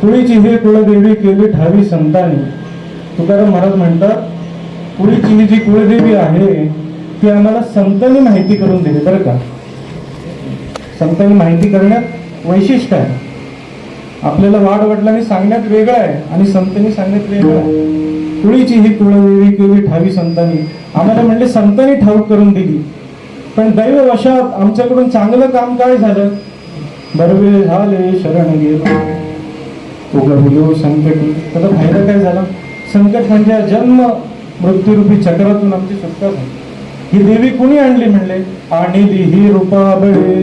कुळीची ही कुळदेवी केली ठावी संतांनी. तुकाराम महाराज म्हणतात, कुळीची ही जी कुळदेवी आहे ती आम्हाला संतांनी माहिती करून दिली. बरं का, संतांनी माहिती करण्यात वैशिष्ट्य आहे. आपल्याला वाडवडिलांनी सांगण्यात वेगळं आहे आणि संतांनी सांगण्यात वेगळं आहे. कुळीची ही कुळदेवी केली ठावी संतांनी, आम्हाला म्हणले संतांनी ठाऊक करून दिली. पण दैववशात आमच्याकडून चांगलं काम काय झालं? बरवे झाले शरण गेलो उगविलो संकटी. त्याचा फायदा काय झाला? संकट म्हणजे जन्म मृत्यूरूपी चक्रातून आमची सुटका झाली. ही देवी कुणी आणली म्हणले? आणली ही रूपा बळे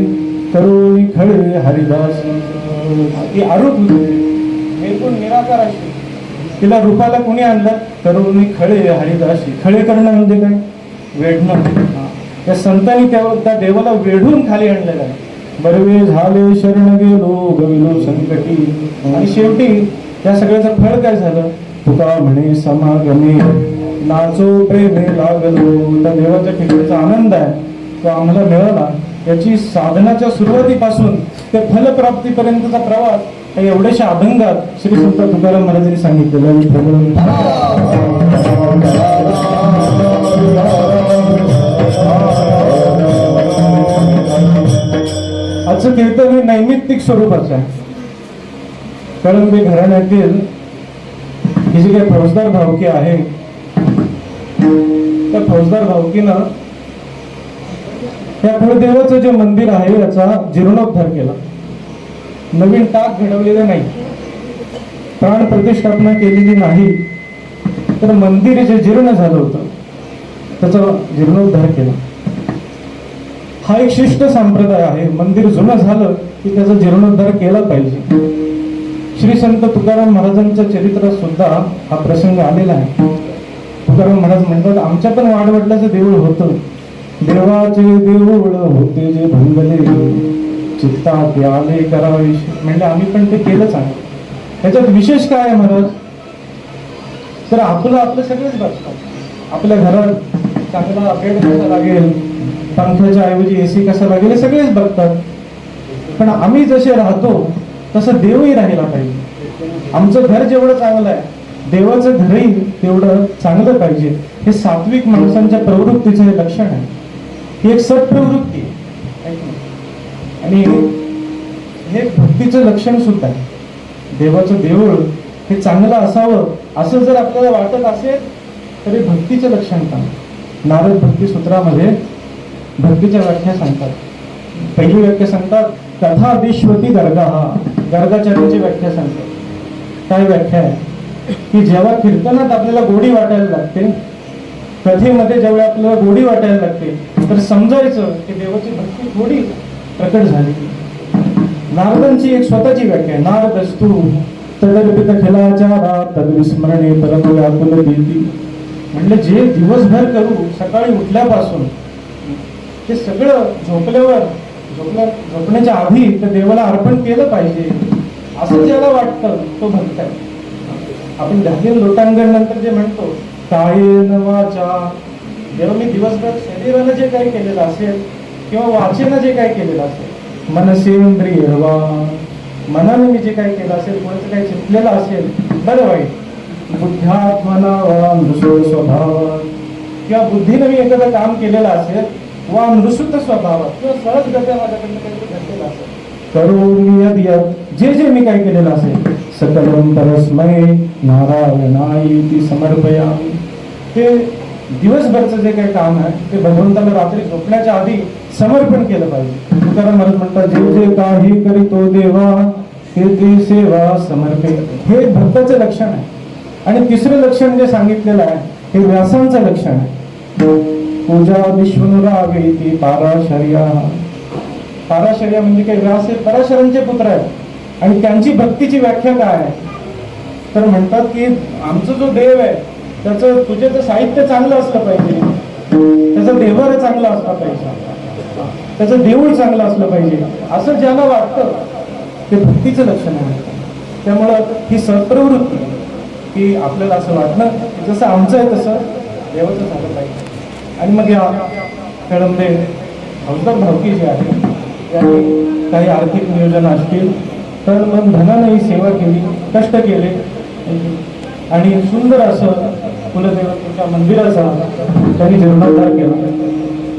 करुणी खळे हरिदास. ती आरूप निर्गुण निराकार अशी, तिला रूपाला कुणी आणलं? करुणी खळे हरिदासी. खळे करणं म्हणजे काय? वेढणं. त्या संतांनी त्या देवाला वेढून खाली आणलेलं आहे. बरवे झाले शरण गेलो गविलो संकटी. आणि शेवटी या सगळ्याचं फळ काय झालं? तुका म्हणे समागमे नाचो प्रेमे लागलो. त्या देवाच्या ठिकाणचा आनंद आहे तो आम्हाला मिळाला. याची साधनाच्या सुरुवातीपासून ते फलप्राप्तीपर्यंतचा प्रवास या एवढ्याशा अभंगात श्री संत तुकाराम महाराजांनी सांगितलेलं. आजचं कीर्तन हे नैमित्तिक स्वरूपाचं आहे. कळंबे घराण्यातील ही जी काही फौजदार भावकी आहे त्या फौजदार भावकीनं या कुळदेवाचं जे मंदिर आहे याचा जीर्णोद्धार केला. नवीन टाक घडवलेलं नाही, प्राण प्रतिष्ठापना केलेली नाही, तर मंदिर जे जीर्ण झालं होतं त्याचा जीर्णोद्धार केला. हा एक शिष्ट संप्रदाय आहे. मंदिर जुनं झालं की त्याचा जीर्णोद्धार केला पाहिजे. श्री संत तुकाराम महाराजांच्या चरित्रात सुद्धा हा प्रसंग आलेला आहे. तुकाराम महाराज म्हणतात, आमच्या पण वाडवडिलाचं देऊळ होतं. देवाचे देऊळ होते जे भंगले चित्तात आले करावे. म्हणजे आम्ही पण ते केलंच आहे. त्याच्यात विशेष काय आहे महाराज? तर आपलं सगळेच बघतात. आपल्या घरात चांगला बेड कसा लागेल, पंख्याच्या ऐवजी एसी कसा लागेल हे सगळेच बघतात. पण आम्ही जसे राहतो तसं देवही राहिला पाहिजे. आमचं घर जेवढं चांगलं आहे देवाचं घरही तेवढं चांगलं पाहिजे. हे सात्विक माणसांच्या प्रवृत्तीचं हे लक्षण आहे. ही एक सत्प्रवृत्ती आहे आणि हे भक्तीचं लक्षण सुद्धा आहे. देवाचं देऊळ हे चांगलं असावं असं जर आपल्याला वाटत असेल तरी भक्तीचं लक्षण काय? नारद भक्ती सूत्रामध्ये भक्तीच्या व्याख्या सांगतात. पहिली व्याख्या सांगतात कथा विश्वती गर्गा. गर्गाचार्याची व्याख्या सांगतात. काय व्याख्या आहे की जेव्हा कीर्तनात आपल्याला गोडी वाटायला लागते, कथेमध्ये जेव्हा आपल्याला गोडी वाटायला लागते तर समजायचं की देवाची भक्ती थोडी प्रकट झाली. नारदांची एक स्वतःची व्याख्या आहे. नारदस्तु तदर्पित खिलाचारा तद्विस्मरणे परम व्याकुल भीती. म्हणजे जे दिवसभर करू सकाळी उठल्यापासून ते सगळं झोपण्याच्या आधी त्या देवाला अर्पण केलं पाहिजे असं ज्याला वाटतं तो भक्त आहे. आपण दहावीर लोटांगण नंतर जे म्हणतो कायेन वाचा, जेव्हा मी दिवसभर शरीरानं जे काही केलेलं असेल किंवा वाचेनं जे काही केलेलं असेल, मनसेंद्रिय वा मनाने मी जे काही केलं असेल, कोणाचं काही चिंतलेलं असेल बरं वाईट, बुद्ध्यात्मना वा नृसो स्वभाव किंवा बुद्धीनं मी एखादं काम केलेलं असेल वा नृसुत स्वभावात किंवा सहजगत्या माझ्याकडनं काहीतरी घडलेलं असेल करून जे जे मी काय केलेलं असेल सकलम परस्मै नारायणायती समर्पयामि. ते दिवसभरचं जे काही काम आहे ते भगवंताला रात्री झोपण्याच्या आधी समर्पण केलं पाहिजे. तुकाराम महाराज म्हणतात जे जे काही करीतो देवा ते ते सेवा समर्पे. हे भक्ताचं लक्षण आहे. आणि तिसरं लक्षण जे सांगितलेलं आहे हे व्यासांचं लक्षण आहे. पूजा विश्वनुरावेती पाराशर्या. पाराशर्या म्हणजे काय? व्यास हे पराशरांचे पुत्र आहेत आणि त्यांची भक्तीची व्याख्या काय आहे तर म्हणतात की आमचा जो देव आहे त्याचं पूजेचं साहित्य चांगलं असलं पाहिजे, त्याचं देवार चांगलं असलं पाहिजे, त्याचं देऊळ चांगलं असलं पाहिजे असं ज्याला वाटतं ते भक्तीचं लक्षण आहे. त्यामुळं ही सत्प्रवृत्ती की आपल्याला असं वाटणं जसं आमचं आहे तसं देवाचं झालं पाहिजे. आणि मग या कळंबे फौजदार भावकी जे आहे त्याने काही आर्थिक नियोजन असतील तर मन धनाने ही सेवा केली, कष्ट केले आणि सुंदर असं कुलदेवतेच्या मंदिराचा त्यांनी जीर्णोद्धार केला.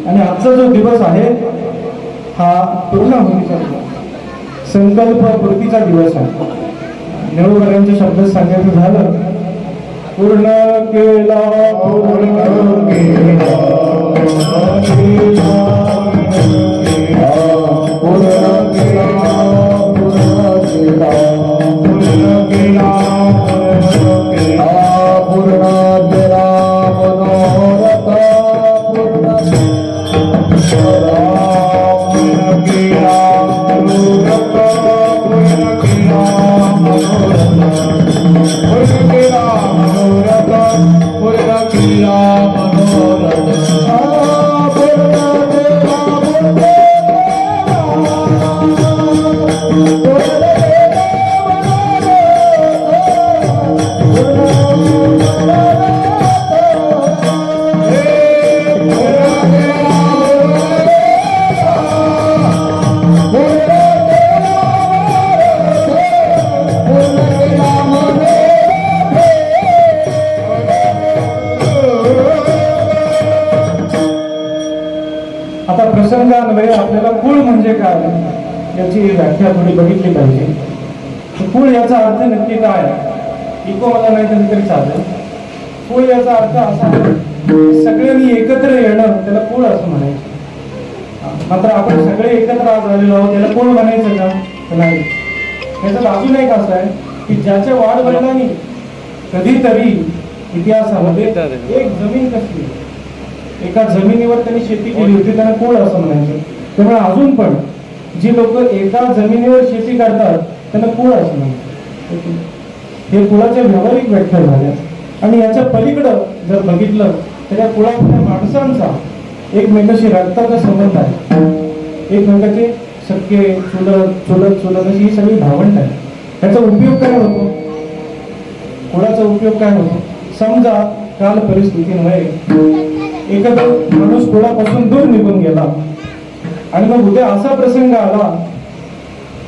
आणि आजचा जो दिवस आहे हा पूर्णाहुतीचा दिवस, संकल्प पूर्तीचा दिवस आहे. नेहरूकरांच्या शब्दात सांगायचं झालं, पूर्ण केला पूर्ण केला प्रसंगान्वये आपल्याला कुळ म्हणजे काय याची व्याख्या थोडी बघितली पाहिजे. कुळ याचा अर्थ नक्की काय, इको मला नाही तरी चालेल. कुळ याचा अर्थ असा सगळ्यांनी एकत्र येणं, त्याला कुळ असं म्हणायचं. मात्र आपण सगळे एकत्र आज आलेलो आहोत, त्याला कुळ म्हणायचं का नाही. त्याच्यात अजून एक असं आहे की ज्याच्या वाढवडिलांनी कधीतरी इतिहासामध्ये एक जमीन कसली, एका जमिनीवर त्यांनी शेती केली होती, त्यांना कुळ असं म्हणायचं. त्यामुळे अजून पण जी लोक एका जमिनीवर शेती करतात त्यांना कुळ असं म्हणायचं. हे कुळाच्या व्यावहारिक व्याख्या झाल्या. आणि याच्या पलीकडं जर बघितलं तर या कुळातल्या माणसांचा एकमेकाशी रक्ताचा संबंध आहे. एकमेकाचे सख्खे चुलत चुलत चुलत अशी ही सगळी भावंड आहे. त्याचा उपयोग काय होतो, कुळाचा उपयोग काय होतो. समजा काल परिस्थितीमुळे एखादा माणूस कुळापासून दूर निघून गेला आणि मग उद्या असा प्रसंग आला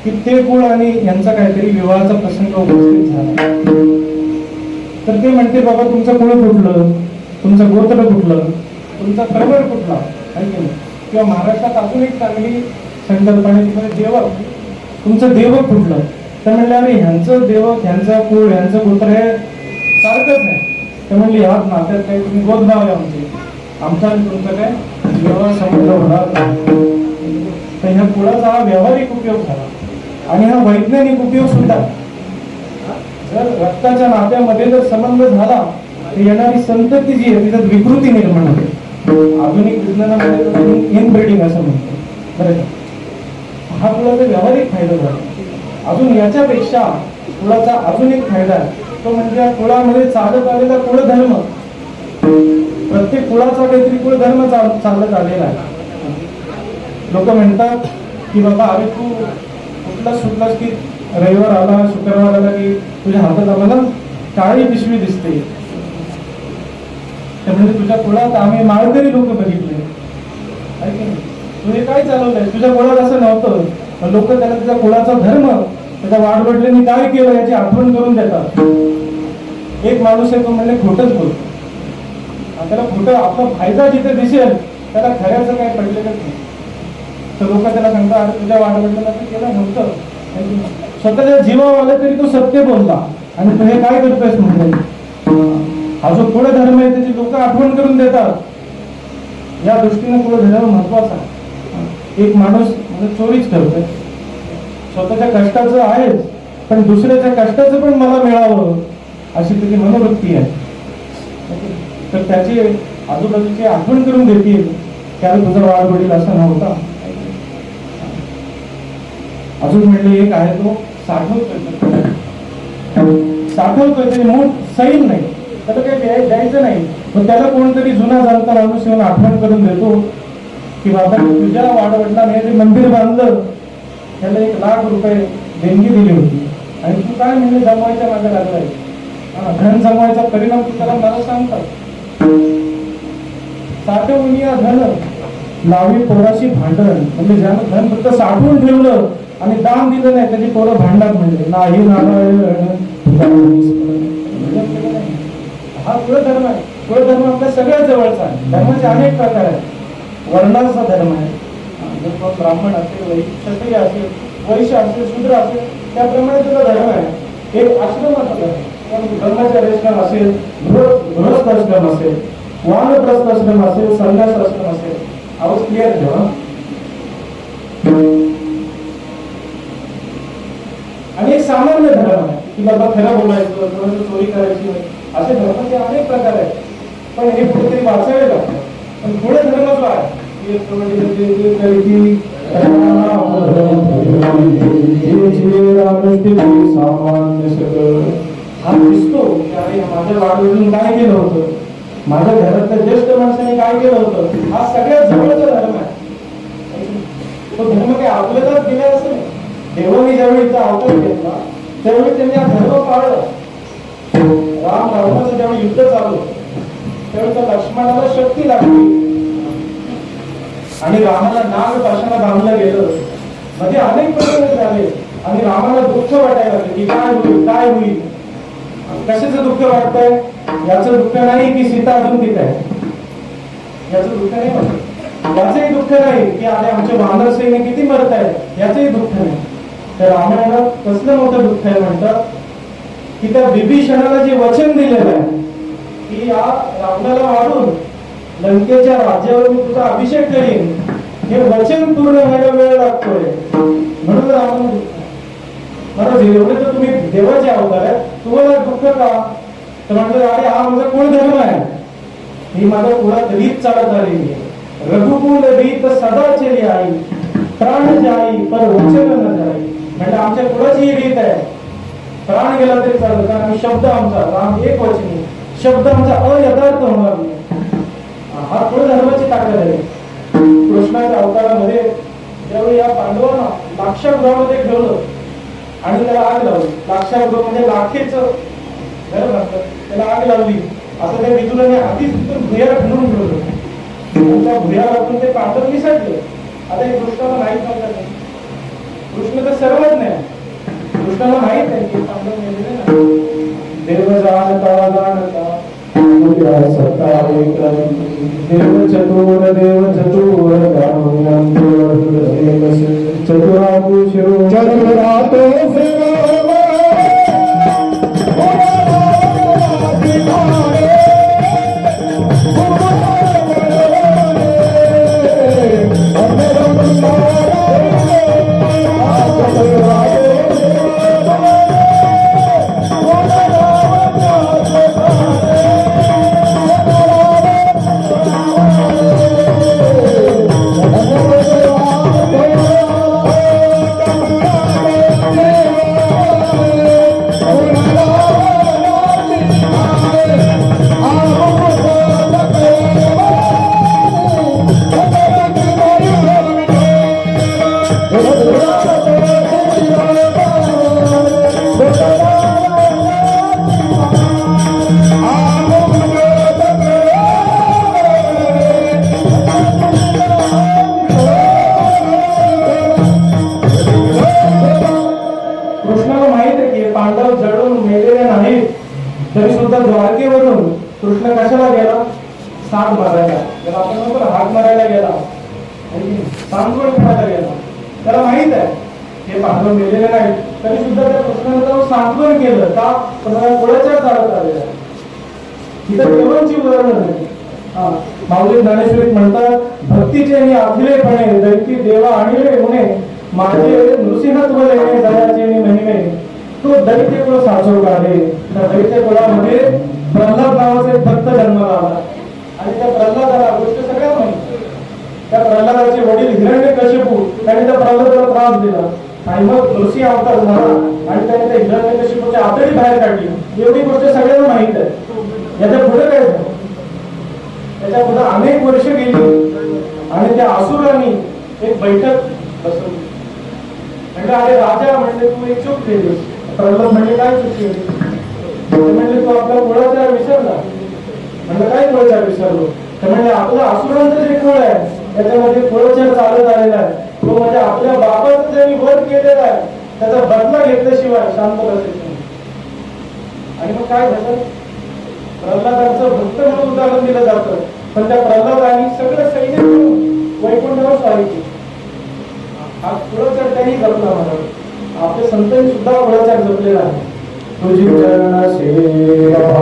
की ते कुळ आणि यांचा काहीतरी विवाहाचा प्रसंग उपस्थित झाला, तर ते म्हणते बाबा तुमचं कुळ कुठलं, तुमचं गोत्र कुठलं, तुमचा प्रवर कुठला आहे की नाही. किंवा महाराष्ट्रात अजून एक चांगली संकल्पना देवक, तुमचं देवक कुठलं. तर म्हणले अरे ह्यांचं देवक, ह्यांचं कुळ, ह्यांचं गोत्र हे सारखंच आहे. तर म्हणली ह्या नात्यात काही तुम्ही गोदनाव आहे आमचा आणि तुमचं काय विवाह संबंध होणार. तर ह्या कुळाचा हा व्यावहारिक उपयोग झाला आणि हा वैज्ञानिक उपयोग सुद्धा. जर रक्ताच्या नात्यामध्ये जर संबंध झाला तर येणारी संतती जी आहे तिच्यात विकृती निर्माण होते. आधुनिक विज्ञानामध्ये इनब्रीडिंग असं म्हणतो. बरं, हा कुळाचा व्यावहारिक फायदा झाला. अजून याच्यापेक्षा कुळाचा अजून एक फायदा आहे, तो म्हणजे कुळामध्ये चालत आलेला कुळधर्म. प्रत्येक कुळाचा काहीतरी कुळधर्म चालत आलेला आहे. लोक म्हणतात की बाबा अरे तू कुठलाच सुटलास की रविवार आला शुक्रवार आला की तुझ्या हातात आम्हाला काळी पिशवी दिसते. म्हणजे तुझ्या कुळात आम्ही माळकरी लोक बघितले. तुझे काय चालवलंय, तुझ्या कुळात असं नव्हतं. लोक त्याला तुझ्या कुळाचा धर्म, त्याच्या वाडवडिलांनी काय केलं याची आठवण करून देतात. एक माणूस आहे तो म्हणले खोटच बोलतो. त्याला खोटं आपला फायदा जिथे दिसेल त्याला खऱ्याचं काय पडलेलं नाही. तर लोक त्याला सांगतात अरे तुझ्या वाडवडिलांना ते केलं नव्हतं. स्वतःच्या जीवावर आलं तरी तो सत्य बोलला आणि तू हे काय करतोयस म्हणजे. हा जो कुळधर्म आहे त्याची लोक आठवण करून देतात. या दृष्टीने कुळधर्म महत्वाचा आहे. एक माणूस म्हणजे चोरीच करतोय, स्वतःच्या कष्टाचं आहेच पण दुसऱ्याच्या कष्टाचं पण मला मिळावं अशी त्याची मनोवृत्ती आहे. तर त्याची आजूबाजूची आठवण करून देतील त्याला तुझा वाढवडील असा नव्हता. अजून म्हणले एक आहे तो साठवतोय. त्याची मूठ सैल नाही, त्याला काही द्यायचं नाही. पण त्याला कोणतरी जुना जाणता माणूस येऊन आठवण करून देतो की बाबा तुझ्या वाडवडिलांनी जे मंदिर बांधलं त्याला 1 लाख रुपये देणगी दिली होती आणि तू काय म्हणजे जमवायच्या मागे लागलाय. धन जमवायचा परिणाम तू त्याला मला सांगतात. साठवून या धन लावी पोराशी भांडण. म्हणजे ज्यानं धन फक्त साठवून ठेवलं आणि दान दिलं नाही त्याची पोरं भांडणार म्हणजे नाही हा कुळधर्म आहे. कुळधर्म आपल्या सगळ्यात जवळचा आहे. धर्माचे अनेक प्रकार आहेत. वर्णाचा धर्म आहे. जर तो ब्राह्मण असेल, क्षत्रिय असेल, वैश्य असेल, शूद्र असेल, त्याप्रमाणे तुझा धर्म आहे. एक आश्रमाचा धर्म, ब्रह्मचर्याश्रम असेल, गृहस्थ आश्रम असेल, वानप्रस्थ आश्रम असेल, संन्यास आश्रम असेल. आवाज क्लिअर ठेवा. आणि एक सामान्य धर्म आहे की बाबा खरं बोलायचं, कोणाची चोरी करायची नाही, असे धर्माचे अनेक प्रकार आहेत. पण हे कुठेतरी वाचावे लागतं. पण पुढे धर्म जो आहे हा दिसतो की अरे माझ्या वाढवडीने काय केलं होतं, माझ्या घरातल्या ज्येष्ठ माणसाने काय केलं होतं. हा सगळ्यात जवळचा धर्म आहे. तो धर्म काही आपल्यालाच दिला असं नाही. देवाने ज्यावेळी इथं अवतार घेतला त्यावेळी त्यांनी हा धर्म पाळला. राम रावणाचं ज्यावेळी युद्ध चालू त्यावेळी त्या लक्ष्मणाला शक्ती लागली आणि रामाला नाग पाशाला बांधलं गेलं. मध्ये अनेक प्रसंग झाले आणि रामाला दुःख वाटायला लागलं की काय होईल काय होईल. कशाचं दुःख वाटतंय? याचं दुःख नाही की सीता अजून तिथे आहे, याचं दुःख नाही वाटत. याचंही दुःख नाही की अरे आमचे वानर सैन्य किती मरत आहेत, याचंही दुःख नाही. तर रामायणात कसलं मोठं दुःख आहे म्हणतात की त्या विभीषणाला जे वचन दिलेलं आहे की या रावणाला मारून लंकेच्या राज्यावर मी तुझा अभिषेक करीन, हे वचन पूर्ण व्हायला वेळ लागतोय. म्हणून रामाला दुःख. महाराज एवढे तर तुम्ही देवाचे अवतार आहे, तुम्हाला दुःख का? तर म्हणतो अरे हा माझा कुळ धर्म आहे, ही माझ्या कुळात रीत चालत आलेली आहे. रघुकुल रीत सदा चली आई, प्राण जाई पर वचन न जाई. म्हणजे आमच्या कुळाची ही रीत आहे. प्राण गेला तरी चालत आणि शब्द आमचा राम एक वचनी, शब्द आमचा अयथार्थ होणार नाही. हा कुळ धर्माची ताकद आहे. कृष्णाच्या अवतारामध्ये ज्यावेळी या पांडवांना लाक्षागृहामध्ये ठेवलं आणि त्याला आग लावली. लाक्षागृह म्हणजे लाखेचं घर म्हणतात, त्याला आग लावली. असं त्या विदुराने आधीच तिथून भुयार खणून ठेवलं. त्या भुयारातून ते पांडव निसटले. आता हे कृष्णाला माहीत नव्हतं. कृष्ण तर सर्वज्ञ आहे. कृष्णाला माहित आहे की पांडव मेलेले नाही. देव जाणता जाणता देव चतुर चतुरातो तरी सुद्धा द्वारकेवरून कृष्ण कशाला गेला? साप मारायला. त्याला आपण म्हणतो ना हाक मारायला गेला, सांगोळ खेळायला गेला. त्याला माहित आहे हे पांडव मेलेले नाही, तरी सुद्धा त्या कृष्णाने जाऊन सांत्वन केलं. का? कुळाच्या चालत आलेला. इथं देवांची उदाहरणं नाही. माऊली ज्ञानेश्वरीत म्हणतात, भक्तीचे मी आखिलेपणे दैती देवा आणले गुणे, माझे नृसिंहत्व लेणे जयाचे महिमे. तो दैत्य कुळ साचव काढे. त्या दैत्य कुळामध्ये प्रल्हाद नावाचा एक भक्त जन्माला आला आणि त्या प्रल्हादाला गोष्ट सगळ्या माहिती. त्या प्रल्हादाचे वडील हिरण्यकशिपू त्यांनी त्या प्रल्हादाला त्रास दिला आणि मग नृसिंह अवतार झाला आणि त्याने त्या हिरण्यकशिपूची आतडी बाहेर काढली. एवढी गोष्ट सगळ्यांना माहित आहे. याच्या पुढे काय झालं? त्याच्या पुढे अनेक वर्ष गेली आणि त्या असुरांनी एक बैठक बसवली. म्हणजे अरे राजा, म्हणजे तू एक चूक केलीस. प्रल्हाद म्हणजे काय चूक केली? म्हणजे तू आपल्या कुळाचा विसरला. म्हणजे काय कुळाचा विसरलो? तर म्हणजे आपला असुरांचं जे कुळ आहे त्याच्यामध्ये कुळाचार चालत आलेला आहे. तो म्हणजे आपल्या बाबाचं ज्यांनी वध केलेला आहे त्याचा बदला घेतल्याशिवाय शांत बसायचं नाही. आणि मग काय झालं, प्रल्हादांचं भक्त म्हणून उदाहरण दिलं जातं, पण त्या प्रल्हादांनी सगळं सैन्य मिळून वैकुंठावर स्वारी केली. हा कुळाचार त्यांनी जपला म्हणून आपले संतांनी सुद्धा कुळाचार जपलेला आहे. तुझी चरण सेवा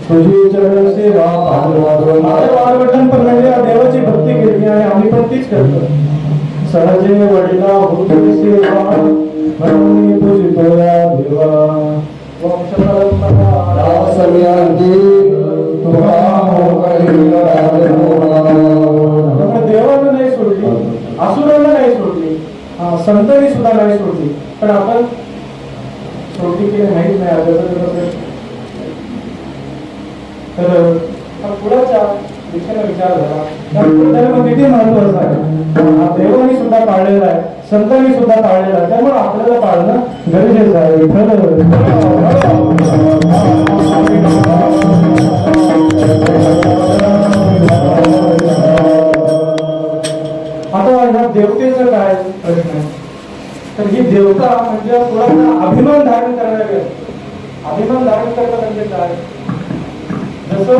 तुझी चरण सेवा बालवडील पण म्हणजे देवाची भक्ती केली आणि आम्ही पण तीच करतो. सहजे वडिला होती सेवा म्हणून पूजितो या देवा. देवानं नाही सोडली, असुरांना नाही सोडली, संतांनी सुद्धा नाही सोडली, पण आपण सोडली की माहीत नाही. प्रश्न तर पुढच्या दिशेने विचार झाला, धर्म किती महत्वाचा आहे. हा देवानी सुद्धा पाळलेला आहे, संतांनी सुद्धा पाळलेला आहे, त्यामुळे आपल्याला पाळणं गरजेचं आहे. आता ह्या देवतेचं काय प्रश्न आहे, तर ही देवता म्हणजे थोडासा अभिमान धारण करणारी असते. अभिमान धारण करणं म्हणजे काय, जसं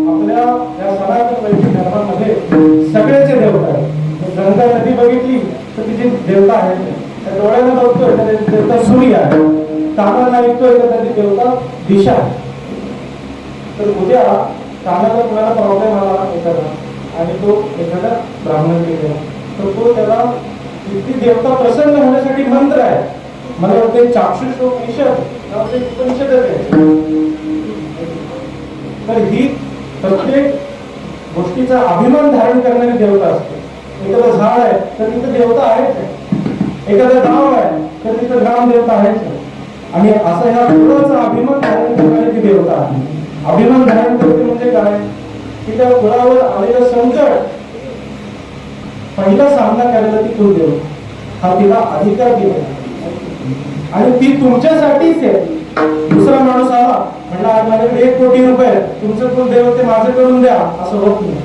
आपल्या या सनातन वैदिक धर्मामध्ये सगळ्याचे देवता आहेत. गंगा नदी बघितली तर तिची देवता आहे, त्या डोळ्याला बघतोय तर त्याची देवता सूर्य आहे, कानाला ऐकतोय तर त्याची देवता दिशा आहे. तर उद्या कानाला कुणाला प्रॉब्लेम आला एखादा आणि तो एखादा ब्राह्मण गेला तर तो त्याला ती देवता प्रसन्न होण्यासाठी मंत्र आहे. मला वाटते चाक्षुषोपनिषद उपनिषदच आहे. तर ही प्रत्येक गोष्टीचा अभिमान धारण करणारी देवता असते. एखादं झाड आहे तर तिथं देवता आहेच, एखादं गाव आहे तर तिथं ग्राम देवता आहेच. आणि असं ह्या कुळाचा अभिमान धारण करणारी ती देवता आहे. अभिमान धारण करते म्हणजे काय, की त्या कुळावर आलेलं संकट पहिला सामना करायला ती कुलदेव हा तिला अधिकार दिला आणि ती तुमच्यासाठीच आहे. दुसरा माणूस आला म्हणला माझ्याकडे 1 कोटी रुपये, तुमचं कुलदेव ते माझं करून द्या, असं होत नाही.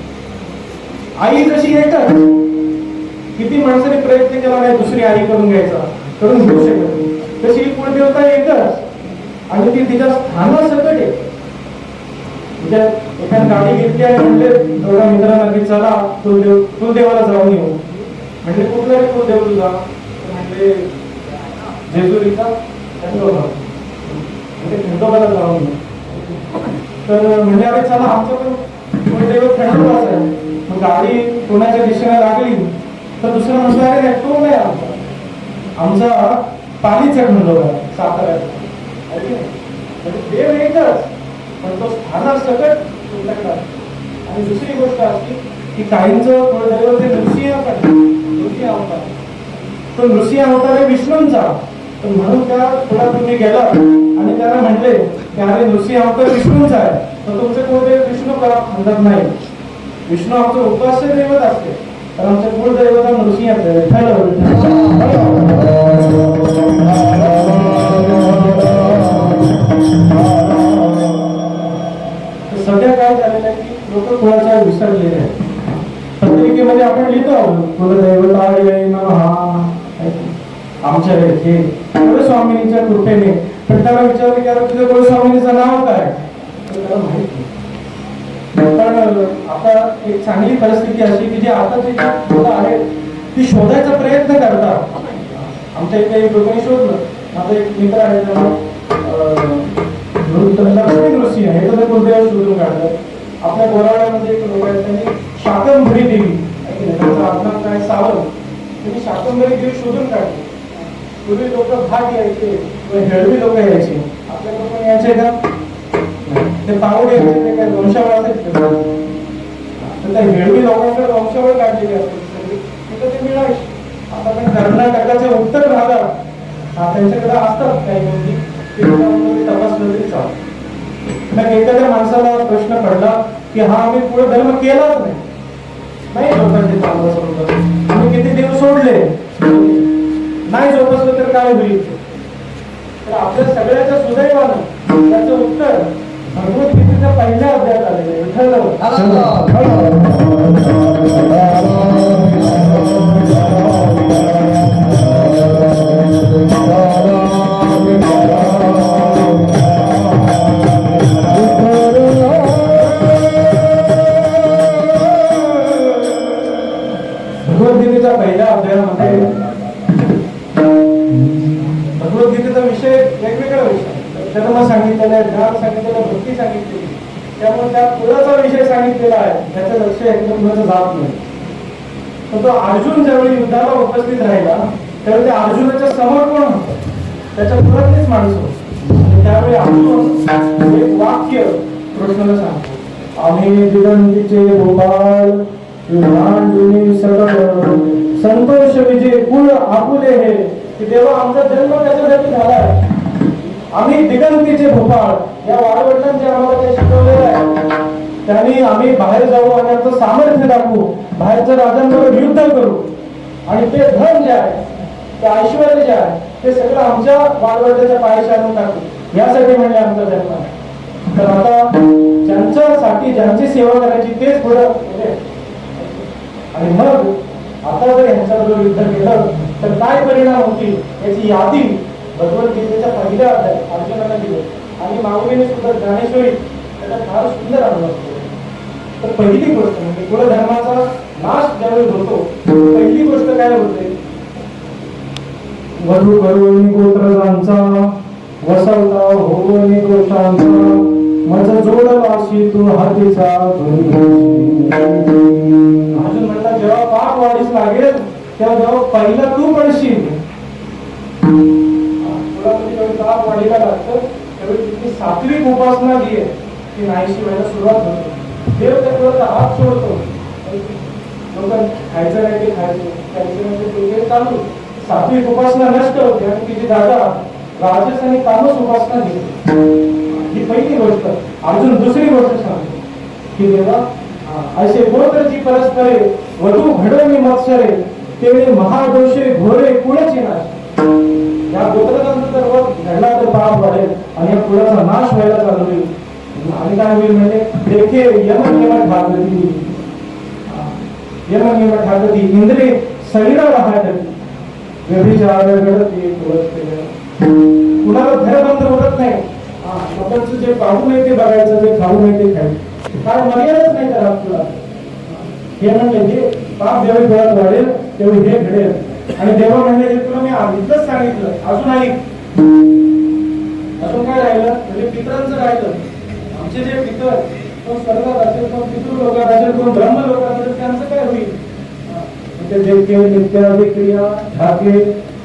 आई जशी एकच, किती माणसाने प्रयत्न केला नाही दुसरी आई करून घ्यायचा, करून घेऊ शकत नाही, तशी कुलदेवता एकच आणि ती तिच्या स्थानासकट आहे. म्हणजे एखादी गाडी घेतली आणि म्हणले दोघा मित्रांना की चला कुलदेवाला जाऊन येऊ. म्हणजे कुठला कुलदेव तुझा, म्हणजे जेजुरीचा खंडोबा, म्हणजे खंडोबाला जाऊन येऊ. तर म्हणजे अरे चला आमचं पण कुलदेव खंडोबाच आहे. मग गाडी कोणाच्या दिशेने लागली तर दुसरं म्हणतो अरे नाही तो नाही आमचा पालीचा खंडोबा साताऱ्याचा. म्हणजे देव एकच पण तो स्थानासकट तुमच्याकडे. आणि दुसरी गोष्ट अशी की काहींचं कुलदैव ते नृसिंह अवतार, तो नृसिंह अवतार आहे विष्णूंचा. पण म्हणून त्या पुढे तुम्ही गेला आणि त्याला म्हणले की अरे नृसिंह अवतार विष्णूंचा आहे, तर तुमचे कुलदैव विष्णू का म्हणतात नाही, विष्णू आमचं उपास्य दैवत असते, तर आमच्या कुलदैवता नृसिंह सध्या काय झालेलं आहे की लोक कुळाच्या विसरलेले आहेत. पत्रिकेमध्ये आपण लिहितो कुलदैवताय नमः आमच्या हे कुलस्वामिनीच्या कृपेने, पण त्याला विचारलं की अरे तुझ्या कुलस्वामिनीचं नाव काय, तर त्याला माहित नाही. पण आता एक चांगली परिस्थिती अशी की जी आताची मुलं आहेत ती शोधायचा प्रयत्न करतात. आमच्या इथे एक लोकांनी शोधलं. माझा एक मित्र आहे त्याला लक्ष्मी ऋषी आहे तर कुलदेव शोधून काढलं. आपल्या गोराड्यामध्ये एक लोक आहेत त्यांनी शाकंभरी देवी, त्यांचा आत्मा काय सावंत, त्यांनी शाकंभरी देवी शोधून काढली. पूर्वी लोक भाट यायचे, हेळवी लोक यायचे, आपल्याकडे पण यायचे का ते पावडे यायचे, ते काय वंशावळ असायचे. तर त्या हेळवी लोकांकडे वंशावळ काढलेली असते तिथं ते मिळायचे. आता पण कर्नाटकाच्या उत्तर भागात त्यांच्याकडे असतात काही गोष्टी तपासलं तरी चालतं. मग एखाद्या माणसाला प्रश्न पडला की हा आम्ही पुढे धर्म केलाच नाही लोकांचे चांगलं सोडलं, आम्ही किती दिवस सोडले नाही जोपासलं तर काय होईल. तर आपल्या सगळ्याच्या सुदैवानं त्याचं उत्तर भगवद्गीतेच्या पहिल्या अध्यायात आलेलं भगवद्गीतेच्या पहिल्या अध्यायामध्ये भगवद्गीतेचा विषय वेगवेगळा विषय, धर्म सांगितलेला आहे, ज्ञान सांगितलेलं आहे, भक्ती सांगितलेली, त्यामुळे त्या कुळाचा विषय सांगितलेला आहे त्याचं लक्ष एकदम कुणाचं जात नाही. तर तो अर्जुन ज्यावेळी युद्धाला उपस्थित राहिला त्यावेळी त्या अर्जुनाच्या समोर कोण होतं, त्याच्या कुळातलीच माणसं होती. त्यावेळी अर्जुन एक वाक्य कृष्णाला सांगतो, आम्ही दिगंतीचे गोपाळ संतोष विजय कुळ आपुले हे, की देवा आमचा जन्म त्याच्यासाठी झालाय. आम्ही दिगंतीचे भोपाळ या वाडवडिलांचे आम्हाला ते शिकवलेलं आहे, त्यांनी आम्ही बाहेर जाऊ आणि आमचं सामर्थ्य दाखवू, बाहेरच्या राजांबरोबर युद्ध करू आणि ते धन जे आहे ते ऐश्वर्य जे आहे ते सगळं आमच्या वाडवडिलांच्या पायाशी आणून टाकू, यासाठी म्हणले आमचा जन्म आहे. तर आता ज्यांच्यासाठी ज्यांची सेवा करायची तेच पुढं आणि मग आता जर यांच्याबरोबर युद्ध केलं तर काय परिणाम होतील याची यादी भगवद्गीतेच्या पहिल्या अध्यायात अर्जुनाला दिली. आणि माऊलीने सुद्धा ज्ञानेश्वरी त्याचा फार सुंदर अनुभव केला. तर पहिली गोष्ट म्हणजे कुलधर्माचा नाश ज्यावेळी होतो पहिली गोष्ट काय होते, वधू करून गोत्रजांचा वसवता होऊन गोष्टांचा माझा जोडवाशी तू हातीचा अजून म्हणतात जेव्हा पाप वाढीस लागेल तेव्हा जेव्हा पहिला तू पडशील. पाप वाढीला लागतं त्यावेळी तिथली सात्विक उपासना जी आहे ती नाहीशी व्हायला सुरुवात होते. देव त्या कुळाचा हात सोडतो, लोक खायचं नाही ते खायचं, ते चालू सात्विक उपासना नष्ट होते आणि तिची जागा राजस आणि तामस उपासना घेते. ही पहिली गोष्ट. अजून दुसरी गोष्ट सांगतो की देवा असे गोत्रची परस्परे वधू घडवणी मत्सरे तेवढे महादोषे घोरे कुळाचे नाश. या गोत्रजांचा जर वध घडला तर पाप वाढेल आणि या कुळाचा नाश व्हायला चालू होईल. आणि काय होईल म्हणजे देखे यमन यमन ठाकती, यमन यमन ठाकती इंद्रे शरीरा राहत व्यभिचार घडते कुणाला घरबंद उरत नाही. लोकांचं जे पाहू नये ते बघायचं, जे खाऊ नये ते खायचं, काय मर्यादाच नाही करा तुला. हे म्हणले जे पाप जेवढी डोळ्यात वाढेल तेवढी हे घडेल. आणि देवा म्हणले तुला मी आधीच सांगितलं, अजून ऐक. अजून काय राहिलं म्हणजे पितरांचं राहिलं. आमचे जे पितर कोण स्वर्गात असेल, कोण पितृ लोकात असेल, कोण ब्रह्म लोकात असेल, त्यांचं काय होईल. जे नित्यादी क्रिया ठाके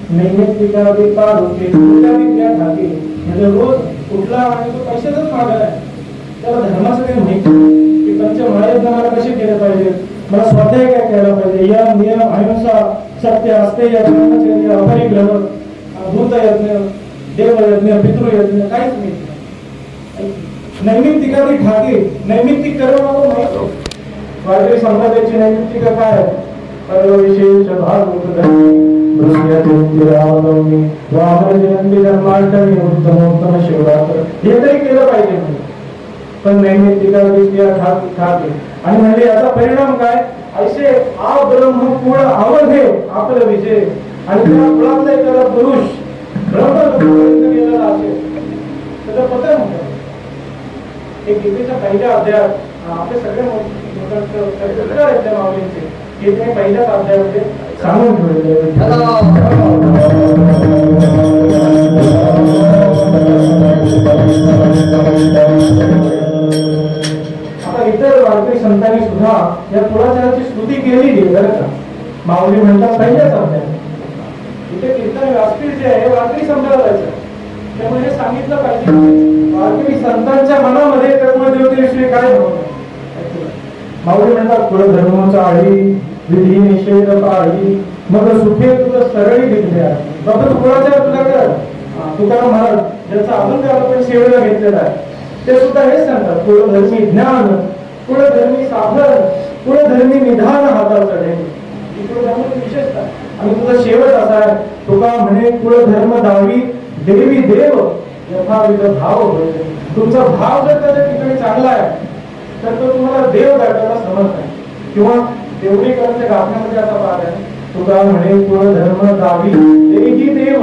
नैमित्तिकादी पार होते क्रिया ठाके म्हणजे रोज कुठला आणि तो पैशाचाच मागला आहे. त्याला धर्माचं काही माहिती की पंचमहायज्ञ मला कसे केले पाहिजे, मला स्वाध्याय काय केला पाहिजे, यम नियम अहिंसा सत्य असते ब्रह्मचर्य अपरिग्रह भूतयज्ञ देवयज्ञ पितृयज्ञ काहीच नाही. नैमित्तिकादी ठाके नैमित्तिक कर्म मला माहित आहे. वारकरी संप्रदायाची नैमित्तिक काय विशेष भागवत रामनवमी वामन जयंती जन्माष्टमी उत्तमोत्तम शिवरात्र हे तरी केलं पाहिजे. पण नैमित्तिकादी ठाके आणि म्हणजे याचा परिणाम काय, असे आ ब्रह्म कुळ आवडे आपलं विजय आणि त्या कुळातला एखादा पुरुष ब्रह्मपर्यंत गेलेला असेल त्याचं पतन होतं. हे गीतेच्या पहिल्या अध्यायात आपले सगळे माऊलींचे गीते पहिल्याच अध्यायामध्ये सांगून ठेवलेले. सुद्धा या कुळाचाराची स्तुती केलेली आहे बरं का. माऊली म्हणतात पहिल्याच अध्यायात इथे कीर्तन व्यासपीठ जे आहे वारकरी संप्रदायाचं, त्यामुळे हे सांगितलं पाहिजे वारकरी संतांच्या मनामध्ये त्या कुळदेवतेविषयी काय भावना आहे. माऊली म्हणतात कुळधर्माचा आळी विधी निषेध पाळी मग सुखे तुझं सरळी दिल्या बाबा तू कुळाचार तुला कर. तुकाराम महाराज ज्याचा अभंग आपण सेवेला घेतलेला आहे ते सुद्धा हेच सांगतात कुळधर्मी ज्ञान कुळधर्मी साधन कुळधर्मी निधान हातात चढे. कुळधर्म विशेषता आणि तुझा शेवट असा आहे तुका म्हणे कुळधर्म दावी देवी देव यथाविध भाव होय. तुमचा भाव जर त्या ठिकाणी चांगला आहे तर तो तुम्हाला देव दाखवायला समर्थ आहे. किंवा देवळीकरांच्या गाभण्यामध्ये असा भाग आहे तुका म्हणे कुळधर्म दावी देवी देव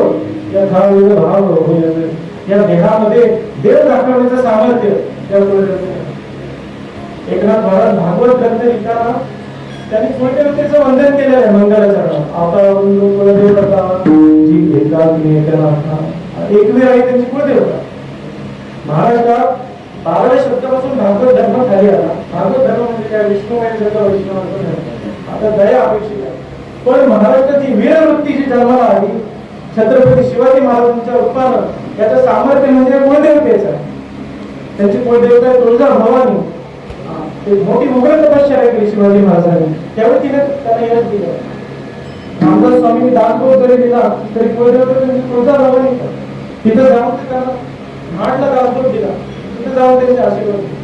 यथाविध भाव होय. या देहामध्ये देव दाखवण्याचं सामर्थ्य त्या कुळदेवतेने. एकनाथ महाराज भागवत ग्रंथ लिहिताना त्यांनी कुळदेवतेचं वंदन केलेलं आहे मंगलाचरणात. आता कुळदेवता जी घेता एकवीर आहे त्यांची कुळदेवता. महाराष्ट्रात 12व्या शतकापासून भागवत धर्म खाली आला. भागवत धर्म म्हणजे काय विष्णुमय जग विष्णू आता दया अपेक्षित आहे. पण महाराष्ट्राची वीरवृत्ती जी जन्माला आली छत्रपती शिवाजी महाराजांच्या उत्पादन याचं सामर्थ्य म्हणजे कुळदेवतेचं आहे. त्यांची कुळदेवता आहे तुळजा भवानी. एक मोठी उग्र तपस्या आहे शिवाजी महाराजांनी त्यावेळी तिने त्यांना यश दिलं. रामदास स्वामींनी दानकोळ जरी दिला तरी कुळदेवता त्यांची तुळजा भवानी तिथं जाऊन त्यांना घाटला दासबोध दिला. तिथं जाऊन त्यांचे आशीर्वाद दिले.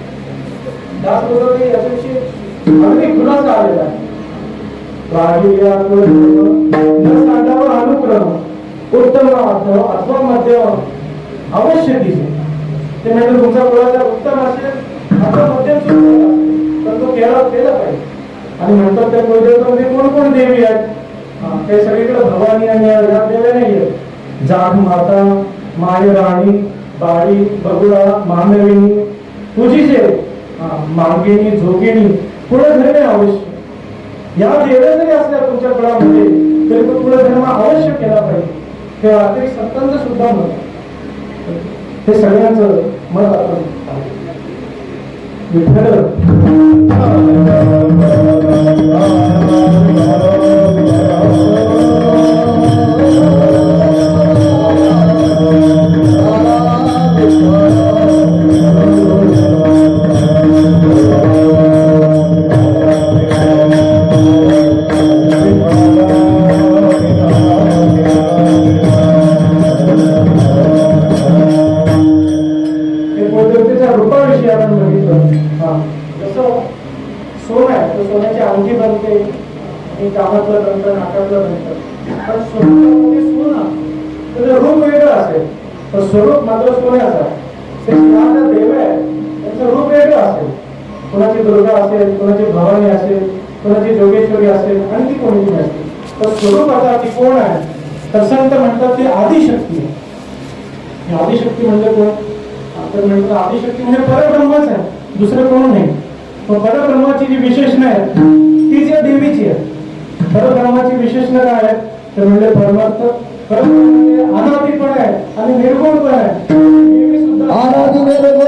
दासबोध याच्याविषयी अगदी खुलासा आलेला आहे. अनुक्रम उत्तम अथवा मध्यम अवश्य दिसे. ते म्हणजे तुमचा कुळाचा उत्तम असेल अथवा मध्यम तर तो केला पाहिजे. आणि म्हणतात त्या कुळदेवतामध्ये कोण कोण देवी आहेत ते सगळीकडे भवानी आणि या देव्या नाही आहेत. जाग माता माय राणी बाळी बगुळा मानविनी तुझीचे मांगिनी जोगिनी कुळधर्मे अवश्य. या देव्या जरी असल्या तुमच्या कुळामध्ये तरी तो कुळधर्म अवश्य केला पाहिजे. हे वारकरी संतांचं सुद्धा मत. हे सगळ्यांचं मत आपण विठ्ठल रूपाविषयी आपण बघितलं. जसं सोन आहे तर सोन्याची अंगठी बनते आणि कामातलं बनतं नाकातलं बनतं. पण सोन्यामध्ये सोनं त्याचं रूप वेगळं असेल तर स्वरूप मात्र सोन्याचं आहे. ते देव आहे त्यांचं रूप वेगळं असेल. कोणाची दुर्गा असेल कोणाची भवानी असेल कोणाची जोगेश्वरी असेल आणखी कोणीही असेल तर स्वरूप आता ती कोण आहे तर संत म्हणतात ती आदिशक्ती आहे. आदिशक्ती म्हणजे कोण तर म्हणतात आदिशक्ती म्हणजे परब्रह्मच आहे दुसरं कोण नाही. पण परब्रह्माची जी विशेषण आहे ती या देवीची आहे. परब्रह्माची विशेषण काय आहे तर म्हणजे परमार्थ परब्रह्म अनादी पण आहे आणि निर्गुण पण आहे. देवी सुद्धा अनादी निर्गुण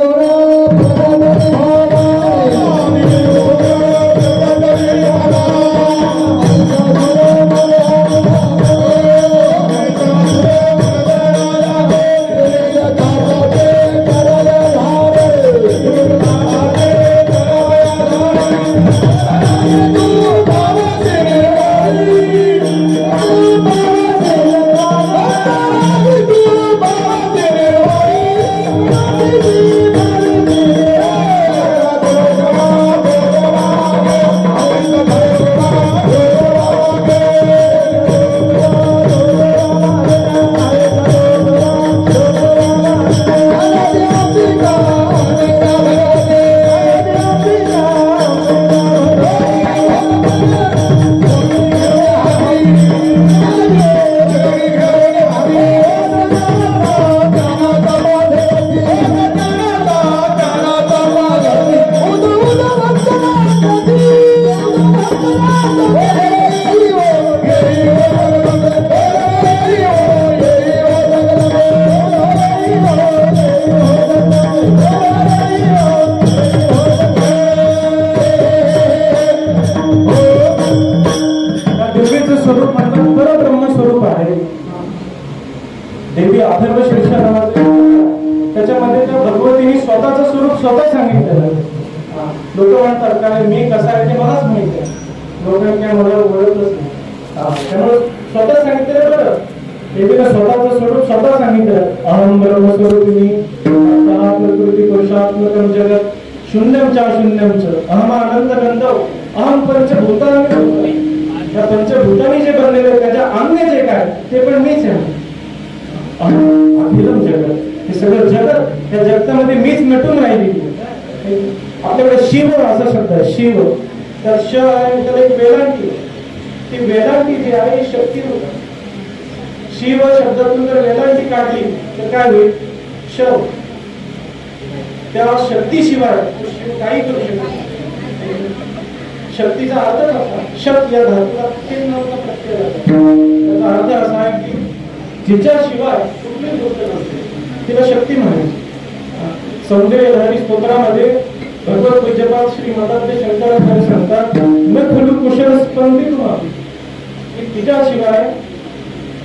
स्वरूप म्हणतात परब्रह्म स्वरूप आहे. देवी अथर्व शीर्ष नावाचे त्याच्यामध्ये त्या भगवतीने स्वतःचं स्वरूप स्वतः सांगितलेलं आहे. लोक म्हणतात काय मी कसा आहे ते मलाच माहिती आहे, लोकांनी काय मला ओळखलंच नाही. त्यामुळे स्वतः सांगितलेलं बरं. देवीनं स्वतःचं स्वरूप स्वतः सांगितलं. अहम ब्रह्म स्वरूपिणी प्रकृती पुरुषात्मकं जगत शून्यं च शून्यं च अहम आनंद गंधव अहम पंचभूतानि. या पंचभूतांनी जे बनलेलं त्याच्या अंगे जे काय ते पण मीच आहे. अखिलम जगत हे सगळं जगत या जगतामध्ये मीच नटून राहिली. आपल्याकडे शिव असा शब्द आहे. शिव तर श आहे त्याला एक वेदांती. ती वेदांती जी आहे ही शक्ती रूप आहे. शिव शब्दातून जर वेदांती काढली तर काय होईल? शव. त्या शक्तीशिवाय शिव काही करू शकत नाही. शक्तीचा अर्थ असा शक्ती या धातूला प्रत्यय त्याचा अर्थ असा आहे की जिच्याशिवाय कुठलीच गोष्ट नसते तिला शक्ती म्हणायची. सौंदर्यधारी स्तोत्रामध्ये भगवत पूज्यपाद श्री मठाचे शंकराचार्य सांगतात न खलु कुशल स्पंदित की तिच्याशिवाय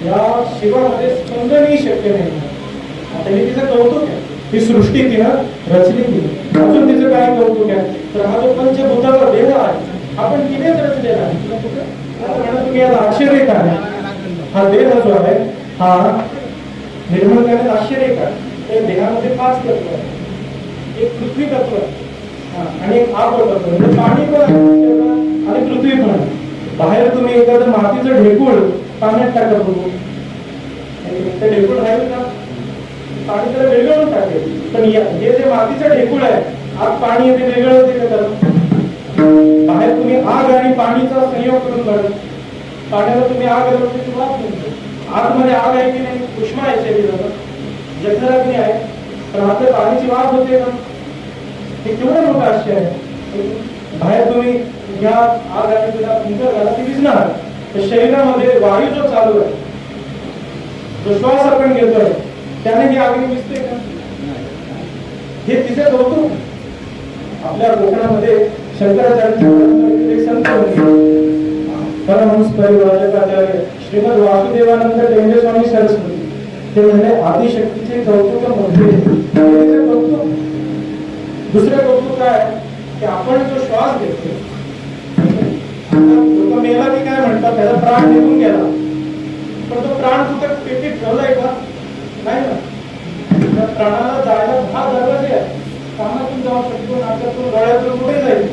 या शिवामध्ये स्पंदनही शक्य नाही. आता हे तिचं कौतुक आहे. ही सृष्टी तिनं रचली तिने. अजून तिचं काय कौतुक आहे तर हा जो पंचभूताचा देह आहे आपण तिनेच रचलेला आहे. आता म्हणा तुम्ही याला आश्चर्य काय? हा देह जो आहे हा निर्माण करण्यात आश्चर्य काय? त्या देहामध्ये 5 तत्व आहेत. एक पृथ्वी तत्व आणि एक आप तत्व म्हणजे पाणी पण आणि पृथ्वी पण. बाहेर तुम्ही एखादं मातीचं ढेकूळ पाण्यात टाका बघू ते ढेकूळ राहील का? पाणी त्याला वेगळं टाकेल. पण हे जे मातीचं ढेकूळ आहे आत पाणी येते वेगळं होते का? बाहेर तुम्ही आग आणि पाणीचा संयोग करून बघा. पाण्याला तुम्ही आग घालवली ती वाफ निघते. आतमध्ये आग आहे की नाही? उष्मा आहे शरीराला, जठराग्नी आहे, पण आता पाण्याची वाफ होते ना. हे केवढं मोठं आश्चर्य आहे. बाहेर तुम्ही घ्या आग आणि तिला तुमच्या घाला ती विझणार. तर शरीरामध्ये वायू जो चालू आहे जो श्वास आपण घेतोय त्याने ही आग विझते का? हे तिचे कौतुक. आपल्या कोकणामध्ये शंकराचार्य संत परमहंस परिव्राजकाचार्य श्रीमद वासुदेवानंद टेंबे स्वामी सरस्वती ते म्हणले आदिशक्तीचे कौतुक मोठे. कौतुक दुसरे कौतुक काय की आपण जो श्वास घेतो लोक मेला की काय म्हणतात त्याचा प्राण निघून गेला पण तो प्राण कुठे पेटीत ठेवलाय का? नाही ना. त्या प्राणाला जायला 10 दरवाजे आहेत. कानातून जाऊ शकतो, नाकातून, डोळ्यातून कुठे जाईल.